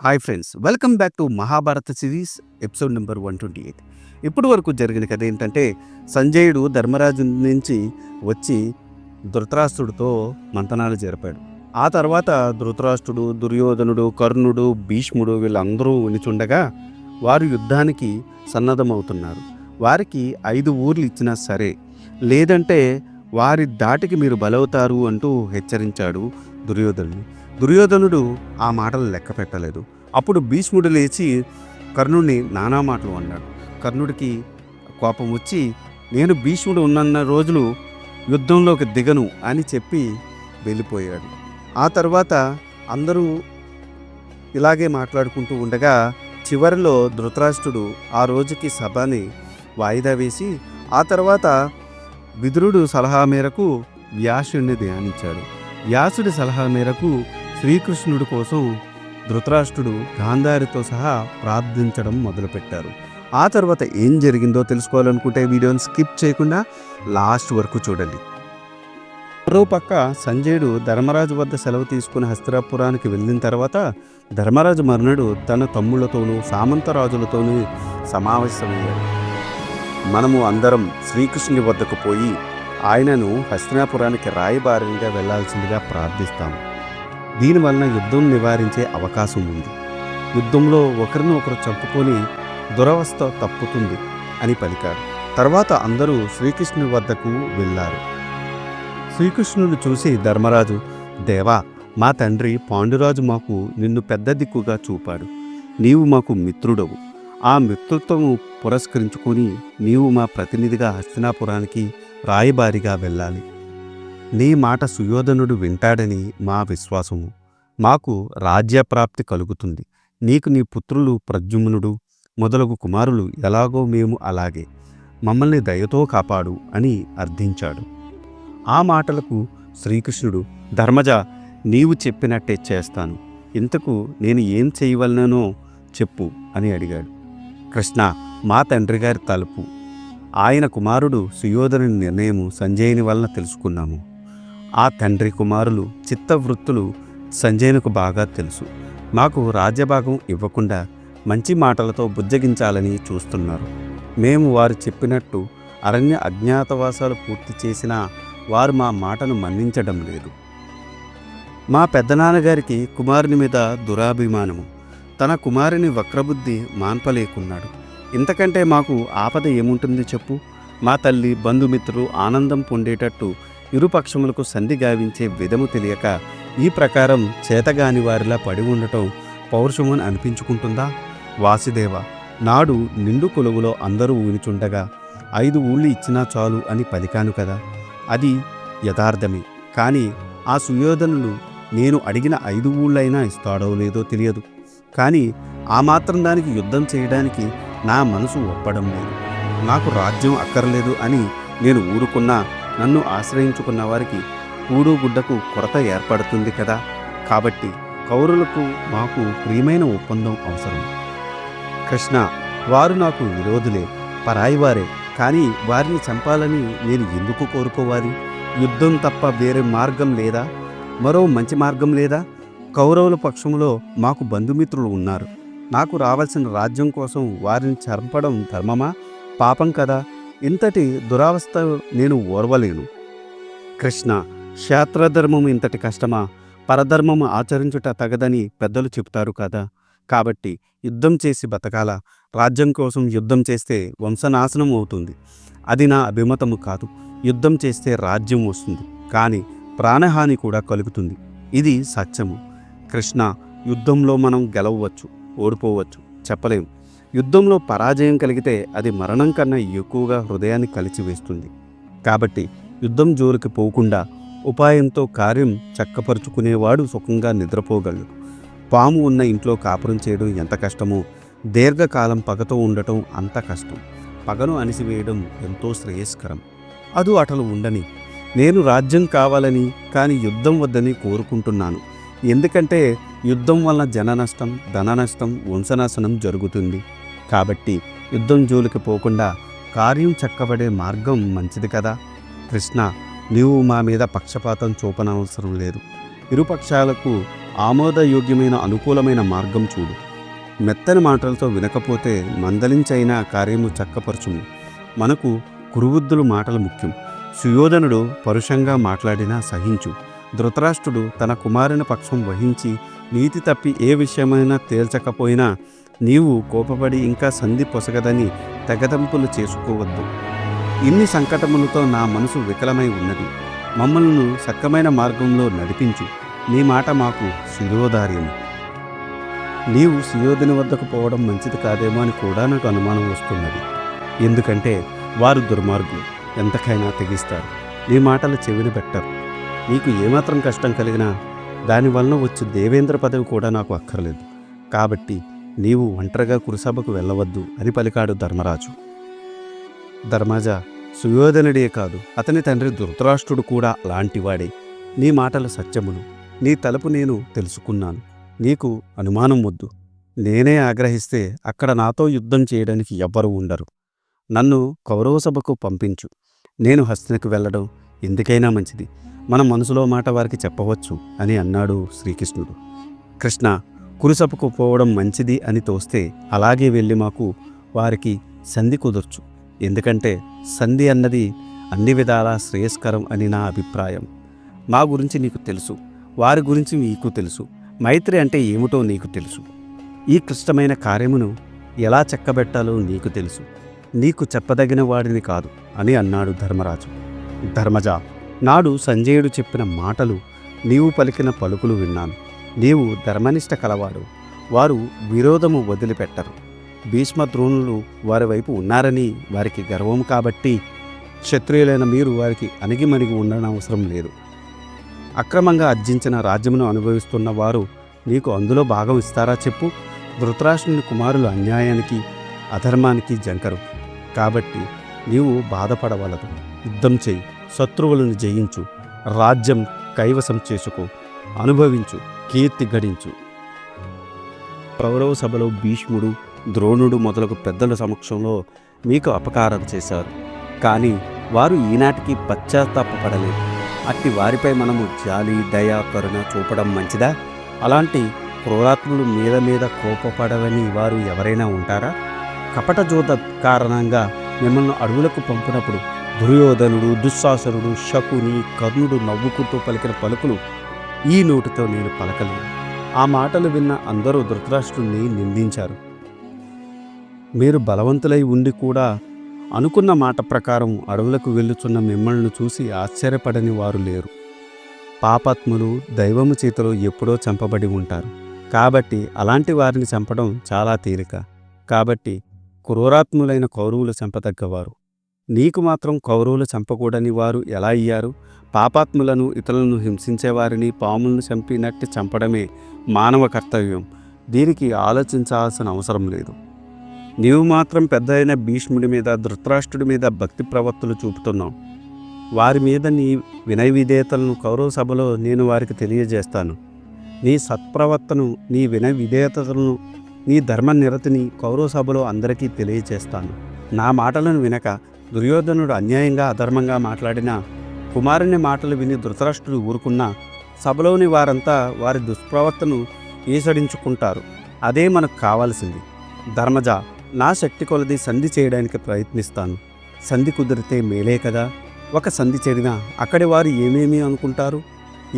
Hi friends, welcome back to Mahabharata series episode number 128. ఇప్పటి వరకు జరిగిన కథ ఏంటంటే, సంజయుడు ధర్మరాజు నుంచి వచ్చి ధృతరాష్ట్రుడితో మంతనాలు జరిపాడు. ఆ తర్వాత ధృతరాష్ట్రుడు, దుర్యోధనుడు, కర్ణుడు, భీష్ముడు వీళ్ళందరూ నిచుండగా వారు యుద్ధానికి సన్నద్ధమవుతున్నారు. వారికి 5 ఊర్లు ఇచ్చినా సరే, లేదంటే వారి దాటికి మీరు బలవుతారు అంటూ హెచ్చరించాడు దుర్యోధనుడు ఆ మాటలు లెక్క పెట్టలేదు. అప్పుడు భీష్ముడు లేచి కర్ణుడిని నానా మాటలు అన్నాడు. కర్ణుడికి కోపం వచ్చి, నేను భీష్ముడు ఉన్నన్న రోజులు యుద్ధంలోకి దిగను అని చెప్పి వెళ్ళిపోయాడు. ఆ తర్వాత అందరూ ఇలాగే మాట్లాడుకుంటూ ఉండగా చివరిలో ధృతరాష్ట్రుడు ఆ రోజుకి సభని వాయిదా వేసి, ఆ తర్వాత విదురుడు సలహా మేరకు వ్యాసుడిని ధ్యానించాడు. వ్యాసుడి సలహా మేరకు శ్రీకృష్ణుడి కోసం ధృతరాష్ట్రుడు గాంధారితో సహా ప్రార్థించడం మొదలుపెట్టారు. ఆ తర్వాత ఏం జరిగిందో తెలుసుకోవాలనుకుంటే వీడియోని స్కిప్ చేయకుండా లాస్ట్ వరకు చూడండి. మరోపక్క సంజయుడు ధర్మరాజు వద్ద సెలవు తీసుకుని హస్తినాపురానికి వెళ్ళిన తర్వాత ధర్మరాజు మర్నాడు తన తమ్ముళ్లతోనూ సామంతరాజులతోనూ సమావేశమయ్యాడు. మనము అందరం శ్రీకృష్ణుని వద్దకు పోయి ఆయనను హస్తినాపురానికి రాయబారిగా వెళ్లాల్సిందిగా ప్రార్థిస్తాము. దీనివలన యుద్ధం నివారించే అవకాశం ఉంది. యుద్ధంలో ఒకరిని ఒకరు చంపుకొని దురవస్థ తప్పుతుంది అని పలికారు. తర్వాత అందరూ శ్రీకృష్ణుని వద్దకు వెళ్ళారు. శ్రీకృష్ణుని చూసి ధర్మరాజు, దేవా, మా తండ్రి పాండురాజు మాకు నిన్ను పెద్ద దిక్కుగా చూపాడు. నీవు మాకు మిత్రుడవు. ఆ మిత్రుత్వము పురస్కరించుకొని నీవు మా ప్రతినిధిగా హస్తినాపురానికి రాయబారిగా వెళ్ళాలి. నీ మాట సుయోధనుడు వింటాడని మా విశ్వాసము. మాకు రాజ్యప్రాప్తి కలుగుతుంది. నీకు నీ పుత్రులు ప్రద్యుమ్నుడు మొదలగు కుమారులు ఎలాగో మేము అలాగే. మమ్మల్ని దయతో కాపాడు అని అర్థించాడు. ఆ మాటలకు శ్రీకృష్ణుడు, ధర్మజ, నీవు చెప్పినట్టే చేస్తాను. ఇంతకు నేను ఏం చేయవలనో చెప్పు అని అడిగాడు. కృష్ణ, మా తండ్రి గారి తలుపు, ఆయన కుమారుడు సుయోధనుని నిర్ణయము సంజయుని వలన తెలుసుకున్నాము. ఆ తండ్రి కుమారులు చిత్తవృత్తులు సంజయునికి బాగా తెలుసు. మాకు రాజ్యభాగం ఇవ్వకుండా మంచి మాటలతో బుజ్జగించాలని చూస్తున్నారు. మేము వారు చెప్పినట్టు అరణ్య అజ్ఞాతవాసాలు పూర్తి చేసినా వారు మా మాటను మన్నించడం లేదు. మా పెద్దనాన్నగారికి కుమారుని మీద దురాభిమానము. తన కుమారుని వక్రబుద్ధి మాన్పలేకున్నాడు. ఇంతకంటే మాకు ఆపద ఏముంటుంది చెప్పు. మా తల్లి, బంధుమిత్రులు ఆనందం పొందేటట్టు ఇరుపక్షములకు సంధి గావించే విధము తెలియక ఈ ప్రకారం చేతగాని వారిలా పడి ఉండటం పౌరుషమని అనిపించుకుంటుందా? వాసుదేవ, నాడు నిండు కొలువులో అందరూ ఊనిచుండగా 5 ఊళ్ళు ఇచ్చినా చాలు అని పలికాను కదా. అది యథార్థమే. కానీ ఆ సుయోధనులు నేను అడిగిన 5 ఊళ్ళైనా ఇస్తాడో లేదో తెలియదు. కానీ ఆ మాత్రం దానికి యుద్ధం చేయడానికి నా మనసు ఒప్పడం లేదు. నాకు రాజ్యం అక్కర్లేదు అని నేను ఊరుకున్నా నన్ను ఆశ్రయించుకున్న వారికి కూడు గుడ్డకు కొరత ఏర్పడుతుంది కదా. కాబట్టి కౌరవులకు మాకు ప్రియమైన ఒప్పందం అవసరం. కృష్ణ, వారు నాకు విరోధులే, పరాయివారే. కానీ వారిని చంపాలని నేను ఎందుకు కోరుకోవాలి? యుద్ధం తప్ప వేరే మార్గం లేదా? మరో మంచి మార్గం లేదా? కౌరవుల పక్షంలో మాకు బంధుమిత్రులు ఉన్నారు. నాకు రావాల్సిన రాజ్యం కోసం వారిని చంపడం ధర్మమా, పాపం కదా? ఇంతటి దురావస్థ నేను ఓర్వలేను. కృష్ణ, క్షేత్రధర్మము ఇంతటి కష్టమా? పరధర్మము ఆచరించుట తగదని పెద్దలు చెబుతారు కదా. కాబట్టి యుద్ధం చేసి బతకాల. రాజ్యం కోసం యుద్ధం చేస్తే వంశనాశనం అవుతుంది. అది నా అభిమతము కాదు. యుద్ధం చేస్తే రాజ్యం వస్తుంది, కానీ ప్రాణహాని కూడా కలుగుతుంది. ఇది సత్యము. కృష్ణ, యుద్ధంలో మనం గెలవవచ్చు, ఓడిపోవచ్చు, చెప్పలేం. యుద్ధంలో పరాజయం కలిగితే అది మరణం కన్నా ఎక్కువగా హృదయాన్ని కలిచివేస్తుంది. కాబట్టి యుద్ధం జోలికి పోకుండా ఉపాయంతో కార్యం చక్కపరుచుకునేవాడు సుఖంగా నిద్రపోగలడు. పాము ఉన్న ఇంట్లో కాపురం చేయడం ఎంత కష్టమో, దీర్ఘకాలం పగతో ఉండటం అంత కష్టం. పగను అణిసివేయడం ఎంతో శ్రేయస్కరం. అదు అటలు ఉండని. నేను రాజ్యం కావాలని, కానీ యుద్ధం వద్దని కోరుకుంటున్నాను. ఎందుకంటే యుద్ధం వలన జన నష్టం, ధన నష్టం, వంశనాశనం జరుగుతుంది. కాబట్టి యుద్ధం జోలికి పోకుండా కార్యం చక్కబడే మార్గం మంచిది కదా. కృష్ణ, నీవు మా మీద పక్షపాతం చూపనవసరం లేదు. ఇరుపక్షాలకు ఆమోదయోగ్యమైన అనుకూలమైన మార్గం చూడు. మెత్తని మాటలతో వినకపోతే మందలించైనా కార్యము చక్కపరచుము. మనకు కురువృద్ధులు మాటలు ముఖ్యం. సుయోధనుడు పరుషంగా మాట్లాడినా సహించు. ధృతరాష్ట్రుడు తన కుమారుని పక్షం వహించి నీతి తప్పి ఏ విషయమైనా తేల్చకపోయినా నీవు కోపపడి ఇంకా సంధి పొసగదని తెగదంపులు చేసుకోవద్దు. ఇన్ని సంకటములతో నా మనసు వికలమై ఉన్నది. మమ్మల్ని సక్కమైన మార్గంలో నడిపించు. నీ మాట మాకు శిరోధార్యము. నీవు సుయోధుని వద్దకు పోవడం మంచిది కాదేమో అని కూడా నాకు అనుమానం వస్తున్నది. ఎందుకంటే వారు దుర్మార్గులు, ఎంతకైనా తెగిస్తారు. నీ మాటలు చెవిన పెట్టరు. నీకు ఏమాత్రం కష్టం కలిగినా దానివలన వచ్చే దేవేంద్ర పదవి కూడా నాకు అక్కర్లేదు. కాబట్టి నీవు ఒంటరిగా కురుసభకు వెళ్ళవద్దు అని పలికాడు ధర్మరాజు. ధర్మజ, సుయోధనుడే కాదు, అతని తండ్రి ధృతరాష్ట్రుడు కూడా అలాంటివాడే. నీ మాటలు సత్యములు. నీ తలుపు నేను తెలుసుకున్నాను. నీకు అనుమానం వద్దు. నేనే ఆగ్రహిస్తే అక్కడ నాతో యుద్ధం చేయడానికి ఎవ్వరూ ఉండరు. నన్ను కౌరవ సభకు పంపించు. నేను హస్తినకు వెళ్ళడం ఎందుకైనా మంచిది. మన మనసులో మాట వారికి చెప్పవచ్చు అని అన్నాడు శ్రీకృష్ణుడు. కృష్ణ, కురుసభకు పోవడం మంచిది అని తోస్తే అలాగే వెళ్ళి మాకు వారికి సంధి కుదర్చు. ఎందుకంటే సంధి అన్నది అన్ని విధాలా శ్రేయస్కరం అని నా అభిప్రాయం. మా గురించి నీకు తెలుసు, వారి గురించి మీకు తెలుసు. మైత్రి అంటే ఏమిటో నీకు తెలుసు. ఈ క్లిష్టమైన కార్యమును ఎలా చక్కబెట్టాలో నీకు తెలుసు. నీకు చెప్పదగిన వాడిని కాదు అని అన్నాడు ధర్మరాజు. ధర్మజ, నాడు సంజయుడు చెప్పిన మాటలు, నీవు పలికిన పలుకులు విన్నాను. నీవు ధర్మనిష్ట కలవాడు. వారు విరోధము వదిలిపెట్టరు. భీష్మ ద్రోణులు వారి వైపు ఉన్నారని వారికి గర్వం కాబట్టి క్షత్రియులైన మీరు వారికి అణిగిమణిగి ఉండనవసరం లేదు. అక్రమంగా అర్జించిన రాజ్యమును అనుభవిస్తున్న వారు నీకు అందులో భాగం ఇస్తారా చెప్పు? ధృతరాష్ట్రుని కుమారులు అన్యాయానికి అధర్మానికి జంకరు. కాబట్టి నీవు బాధపడవలదు. యుద్ధం చేయి, శత్రువులను జయించు, రాజ్యం కైవసం చేసుకో, అనుభవించు, కీర్తి గడించు. కౌరవ సభలో భీష్ముడు, ద్రోణుడు మొదలగు పెద్దల సమక్షంలో మీకు అపకారం చేశారు. కానీ వారు ఈనాటికి పశ్చాత్తాపపడలేదు. అట్టి వారిపై మనము జాలి, దయ, కరుణ చూపడం మంచిదా? అలాంటి క్రూరాత్ములు మీద మీద కోపపడవని వారు ఎవరైనా ఉంటారా? కపట జోద కారణంగా మిమ్మల్ని అడవులకు పంపినప్పుడు దుర్యోధనుడు, దుశ్శాసనుడు, శకుని, కర్ణుడు నవ్వుకుంటూ పలికిన పలుకులు ఈ నోటితో నేను పలకలేను. ఆ మాటలు విన్న అందరూ ధృతరాష్ట్రుణ్ణి నిందించారు. మీరు బలవంతులై ఉండి కూడా అనుకున్న మాట ప్రకారం అడవులకు వెళ్ళుచున్న మిమ్మల్ని చూసి ఆశ్చర్యపడని వారు లేరు. పాపాత్ములు దైవము చేతిలో ఎప్పుడో చంపబడి ఉంటారు. కాబట్టి అలాంటి వారిని చంపడం చాలా తేలిక. కాబట్టి క్రూరాత్ములైన కౌరవులు చంపదగ్గవారు. నీకు మాత్రం కౌరవులు చంపకూడని వారు ఎలా అయ్యారు? పాపాత్ములను, ఇతరులను హింసించేవారిని పాములను చంపినట్టు చంపడమే మానవ కర్తవ్యం. దీనికి ఆలోచించాల్సిన అవసరం లేదు. నీవు మాత్రం పెద్ద అయిన భీష్ముడి మీద, ధృతరాష్ట్రుడి మీద భక్తి ప్రవత్తులు చూపుతున్నావు. వారి మీద నీ వినయ విధేయతలను కౌరవ సభలో నేను వారికి తెలియజేస్తాను. నీ సత్ప్రవర్తను, నీ వినయ విధేయతలను, నీ ధర్మనిరతిని కౌరవ సభలో అందరికీ తెలియజేస్తాను. నా మాటలను వినక దుర్యోధనుడు అన్యాయంగా అధర్మంగా మాట్లాడినా, కుమారుని మాటలు విని ధృతరాష్ట్రుడు ఊరుకున్నా సభలోని వారంతా వారి దుష్ప్రవర్తను ఈసడించుకుంటారు. అదే మనకు కావాల్సింది. ధర్మజ, నా శక్తి కొలది సంధి చేయడానికి ప్రయత్నిస్తాను. సంధి కుదిరితే మేలే కదా. ఒక సంధి చెడినా అక్కడి వారు ఏమేమి అనుకుంటారు,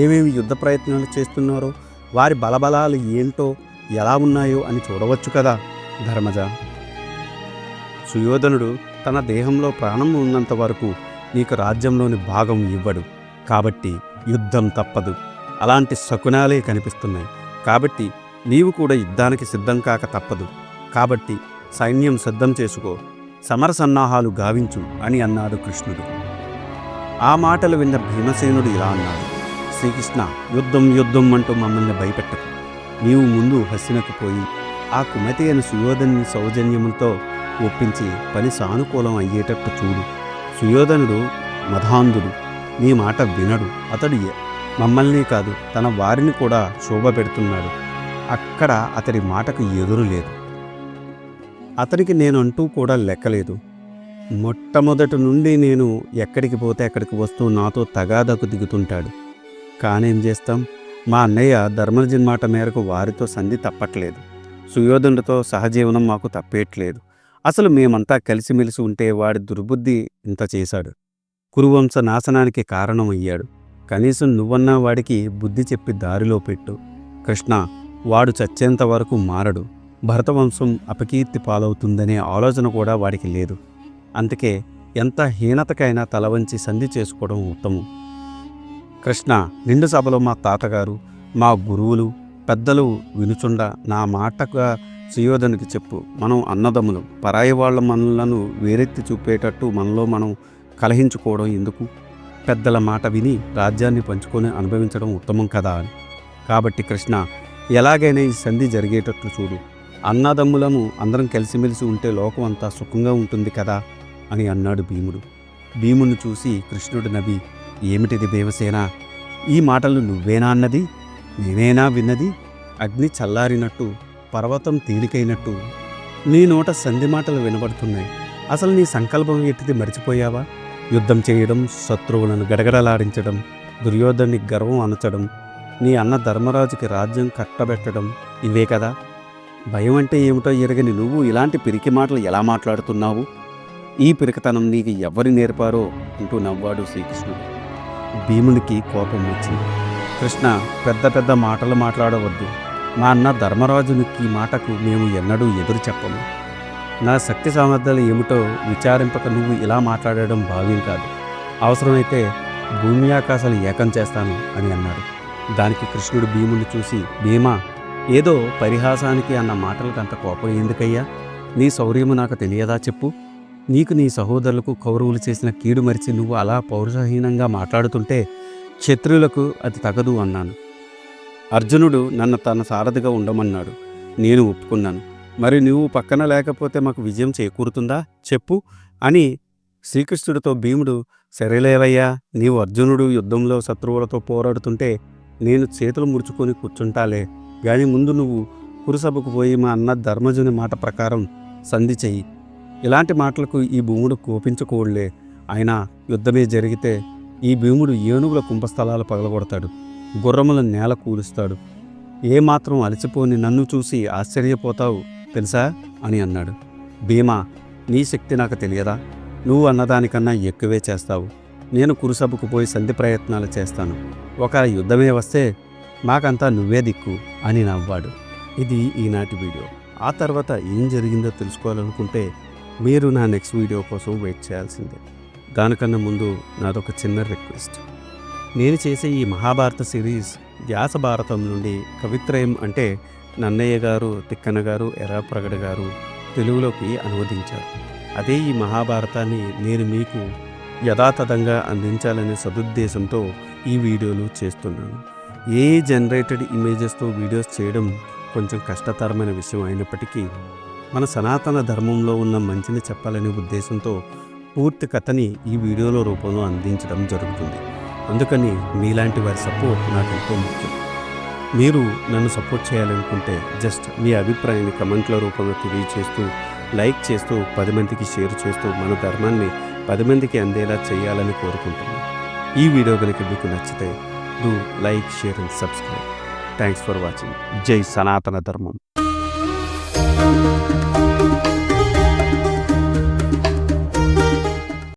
ఏమేమి యుద్ధ ప్రయత్నాలు చేస్తున్నారో, వారి బలబలాలు ఏంటో, ఎలా ఉన్నాయో అని చూడవచ్చు కదా. ధర్మజ, సుయోధనుడు తన దేహంలో ప్రాణం ఉన్నంత వరకు నీకు రాజ్యంలోని భాగం ఇవ్వడు. కాబట్టి యుద్ధం తప్పదు. అలాంటి శకునాలే కనిపిస్తున్నాయి. కాబట్టి నీవు కూడా యుద్ధానికి సిద్ధం కాక తప్పదు. కాబట్టి సైన్యం సిద్ధం చేసుకో, సమర సన్నాహాలు గావించు అని అన్నాడు కృష్ణుడు. ఆ మాటలు విన్న భీమసేనుడు ఇలా అన్నాడు. శ్రీకృష్ణ, యుద్ధం యుద్ధం అంటూ మమ్మల్ని భయపెట్టకు. నీవు ముందు హస్తినకు పోయి ఆ కుమతి అయిన సుయోధనుని సౌజన్యములతో ఒప్పించి పని సానుకూలం అయ్యేటట్టు చూడు. సుయోధనుడు మధాంధుడు, నీ మాట వినడు. అతడు మమ్మల్ని కాదు తన వారిని కూడా శోభ పెడుతున్నాడు. అక్కడ అతడి మాటకు ఎదురు లేదు. అతనికి నేనంటూ కూడా లెక్కలేదు. మొట్టమొదటి నుండి నేను ఎక్కడికి పోతే అక్కడికి వస్తూ నాతో తగాదకు దిగుతుంటాడు. కానేం చేస్తాం, మా అన్నయ్య ధర్మరాజుని మాట మేరకు వారితో సంధి తప్పట్లేదు. సుయోధనుడితో సహజీవనం మాకు తప్పేట్లేదు. అసలు మేమంతా కలిసిమెలిసి ఉంటే వాడి దుర్బుద్ధి ఇంత చేశాడు. కురువంశ నాశనానికి కారణమయ్యాడు. కనీసం నువ్వన్నా వాడికి బుద్ధి చెప్పి దారిలో పెట్టు. కృష్ణ, వాడు చచ్చేంత వరకు మారడు. భరతవంశం అపకీర్తి పాలవుతుందనే ఆలోచన కూడా వాడికి లేదు. అందుకే ఎంత హీనతకైనా తలవంచి సంధి చేసుకోవడం ఉత్తమం. కృష్ణ, నిండు సభలో మా తాతగారు, మా గురువులు, పెద్దలు వినుచుండ నా మాటగా సుయోధనుడికి చెప్పు. మనం అన్నదమ్ములు, పరాయి వాళ్ళ మనలను వేరెత్తి చూపేటట్టు మనలో మనం కలహించుకోవడం ఎందుకు? పెద్దల మాట విని రాజ్యాన్ని పంచుకొని అనుభవించడం ఉత్తమం కదా అని. కాబట్టి కృష్ణ, ఎలాగైనా ఈ సంధి జరిగేటట్లు చూడు. అన్నదమ్ములము అందరం కలిసిమెలిసి ఉంటే లోకం అంతా సుఖంగా ఉంటుంది కదా అని అన్నాడు భీముడు. భీముని చూసి కృష్ణుడు నవ్వి, ఏమిటిది భీమసేన? ఈ మాటలు నువ్వేనా అన్నది? నేనేనా విన్నది? అగ్ని చల్లారినట్టు, పర్వతం తేలికైనట్టు నీ నోట సంధి మాటలు వినబడుతున్నాయి. అసలు నీ సంకల్పం ఎట్టిది మర్చిపోయావా? యుద్ధం చేయడం, శత్రువులను గడగడలాడించడం, దుర్యోధనుని గర్వం అనచడం, నీ అన్న ధర్మరాజుకి రాజ్యం కట్టబెట్టడం, ఇవే కదా? భయం అంటే ఏమిటో ఎరగని నువ్వు ఇలాంటి పిరికి మాటలు ఎలా మాట్లాడుతున్నావు? ఈ పిరికితనం నీకు ఎవరు నేర్పారో అంటూ నవ్వాడు శ్రీకృష్ణుడు. భీమునికి కోపం వచ్చింది. కృష్ణ, పెద్ద పెద్ద మాటలు మాట్లాడవద్దు. మా అన్న ధర్మరాజునికి మాటకు మేము ఎన్నడూ ఎదురు చెప్పము. నా శక్తి సామర్థ్యాలు ఏమిటో విచారింపక నువ్వు ఇలా మాట్లాడడం భావ్యం కాదు. అవసరమైతే భూమి ఆకాశాలు ఏకం చేస్తాను అని అన్నాడు. దానికి కృష్ణుడు భీముని చూసి, భీమా, ఏదో పరిహాసానికి అన్న మాటలకు అంత కోపం ఎందుకయ్యా? నీ శౌర్యము నాకు తెలియదా చెప్పు? నీకు నీ సహోదరులకు కౌరవులు చేసిన కీడు మరిచి నువ్వు అలా పౌరుషహీనంగా మాట్లాడుతుంటే క్షత్రియులకు అది తగదు అన్నాను. అర్జునుడు నన్ను తన సారథిగా ఉండమన్నాడు. నేను ఒప్పుకున్నాను. మరి నువ్వు పక్కన లేకపోతే మాకు విజయం చేకూరుతుందా చెప్పు అని శ్రీకృష్ణుడితో భీముడు, సరేలేవయ్యా, నీవు అర్జునుడు యుద్ధంలో శత్రువులతో పోరాడుతుంటే నేను చేతులు ముడుచుకొని కూర్చుంటాలే గాని ముందు నువ్వు కురుసభకు పోయి మా అన్న ధర్మజుని మాట ప్రకారం సంధి చెయ్యి. ఇలాంటి మాటలకు ఈ భీముడు కోపించకూడలే. అయినా యుద్ధమే జరిగితే ఈ భీముడు ఏనుగుల కుంభస్థలాలు పగలగొడతాడు, గుర్రముల నేల కూలుస్తాడు. ఏమాత్రం అలసిపోని నన్ను చూసి ఆశ్చర్యపోతావు తెలుసా అని అన్నాడు. భీమా, నీ శక్తి నాకు తెలియదా? నువ్వు అన్నదానికన్నా ఎక్కువే చేస్తావు. నేను కురుసభకు పోయి సంధి ప్రయత్నాలు చేస్తాను. ఒక యుద్ధమే వస్తే మాకంతా నువ్వే దిక్కు అని నవ్వాడు. ఇది ఈనాటి వీడియో. ఆ తర్వాత ఏం జరిగిందో తెలుసుకోవాలనుకుంటే మీరు నా నెక్స్ట్ వీడియో కోసం వెయిట్ చేయాల్సిందే. దానికన్నా ముందు నాదొక చిన్న రిక్వెస్ట్. నేను చేసే ఈ మహాభారత సిరీస్ వ్యాస భారతం నుండి కవిత్రయం అంటే నన్నయ్య గారు, తిక్కన గారు, ఎర్రప్రగడ గారు తెలుగులోకి అనువదించారు. అదే ఈ మహాభారతాన్ని నేను మీకు యథాతథంగా అందించాలనే సదుద్దేశంతో ఈ వీడియోలు చేస్తున్నాను. ఏ జనరేటెడ్ ఇమేజెస్తో వీడియోస్ చేయడం కొంచెం కష్టతరమైన విషయం అయినప్పటికీ మన సనాతన ధర్మంలో ఉన్న మంచిని చెప్పాలనే ఉద్దేశంతో పూర్తి కథని ఈ వీడియోలో రూపంలో అందించడం జరుగుతుంది. అందుకని మీలాంటి వారి సపోర్ట్ నాకు ఎంతో ముఖ్యం. మీరు నన్ను సపోర్ట్ చేయాలనుకుంటే జస్ట్ మీ అభిప్రాయాన్ని కమెంట్ల రూపంలో తెలియచేస్తూ, లైక్ చేస్తూ, 10 మందికి షేర్ చేస్తూ మన ధర్మాన్ని 10 మందికి అందేలా చేయాలని కోరుకుంటున్నాను. ఈ వీడియో కనుక మీకు నచ్చితే do like, share and subscribe. Thanks for watching. జై సనాతన ధర్మం.